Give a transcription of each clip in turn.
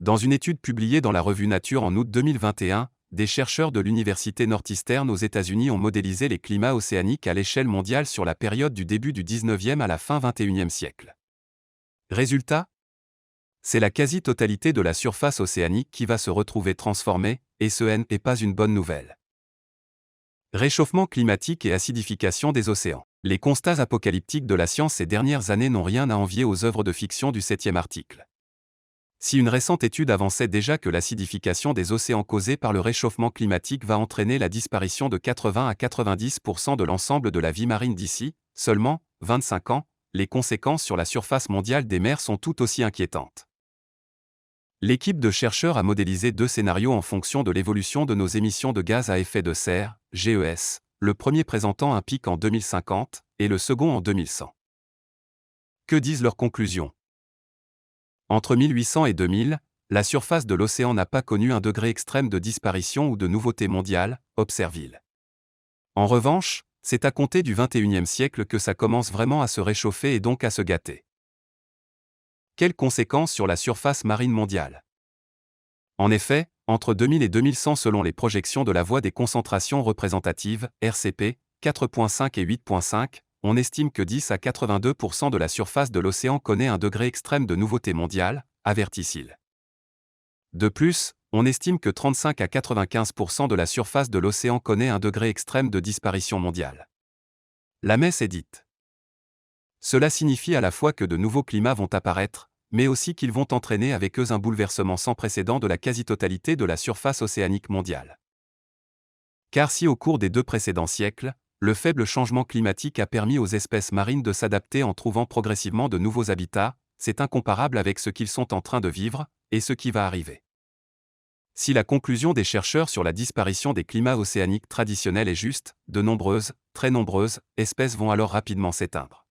Dans une étude publiée dans la revue Nature en août 2021, des chercheurs de l'Université Northeastern aux États-Unis ont modélisé les climats océaniques à l'échelle mondiale sur la période du début du 19e à la fin 21e siècle. Résultat ? C'est la quasi-totalité de la surface océanique qui va se retrouver transformée, et ce n'est pas une bonne nouvelle. Réchauffement climatique et acidification des océans. Les constats apocalyptiques de la science ces dernières années n'ont rien à envier aux œuvres de fiction du 7e article. Si une récente étude avançait déjà que l'acidification des océans causée par le réchauffement climatique va entraîner la disparition de 80 à 90% de l'ensemble de la vie marine d'ici seulement 25 ans, les conséquences sur la surface mondiale des mers sont tout aussi inquiétantes. L'équipe de chercheurs a modélisé deux scénarios en fonction de l'évolution de nos émissions de gaz à effet de serre, GES, le premier présentant un pic en 2050 et le second en 2100. Que disent leurs conclusions ? Entre 1800 et 2000, la surface de l'océan n'a pas connu un degré extrême de disparition ou de nouveauté mondiale, observe-t-il. En revanche, c'est à compter du XXIe siècle que ça commence vraiment à se réchauffer et donc à se gâter. Quelles conséquences sur la surface marine mondiale ? En effet, entre 2000 et 2100 selon les projections de la Voie des concentrations représentatives, RCP, 4.5 et 8.5, on estime que 10 à 82% de la surface de l'océan connaît un degré extrême de nouveauté mondiale, avertit-il. De plus, on estime que 35 à 95% de la surface de l'océan connaît un degré extrême de disparition mondiale. La messe est dite. Cela signifie à la fois que de nouveaux climats vont apparaître, mais aussi qu'ils vont entraîner avec eux un bouleversement sans précédent de la quasi-totalité de la surface océanique mondiale. Car si au cours des 2 précédents siècles, le faible changement climatique a permis aux espèces marines de s'adapter en trouvant progressivement de nouveaux habitats, c'est incomparable avec ce qu'ils sont en train de vivre, et ce qui va arriver. Si la conclusion des chercheurs sur la disparition des climats océaniques traditionnels est juste, de nombreuses, très nombreuses, espèces vont alors rapidement s'éteindre.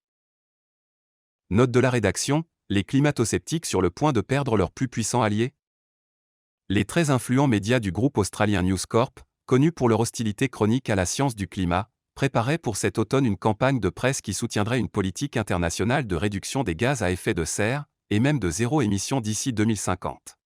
Note de la rédaction, les climato-sceptiques sur le point de perdre leur plus puissant allié ? Les très influents médias du groupe australien News Corp, connus pour leur hostilité chronique à la science du climat, préparaient pour cet automne une campagne de presse qui soutiendrait une politique internationale de réduction des gaz à effet de serre, et même de zéro émission d'ici 2050.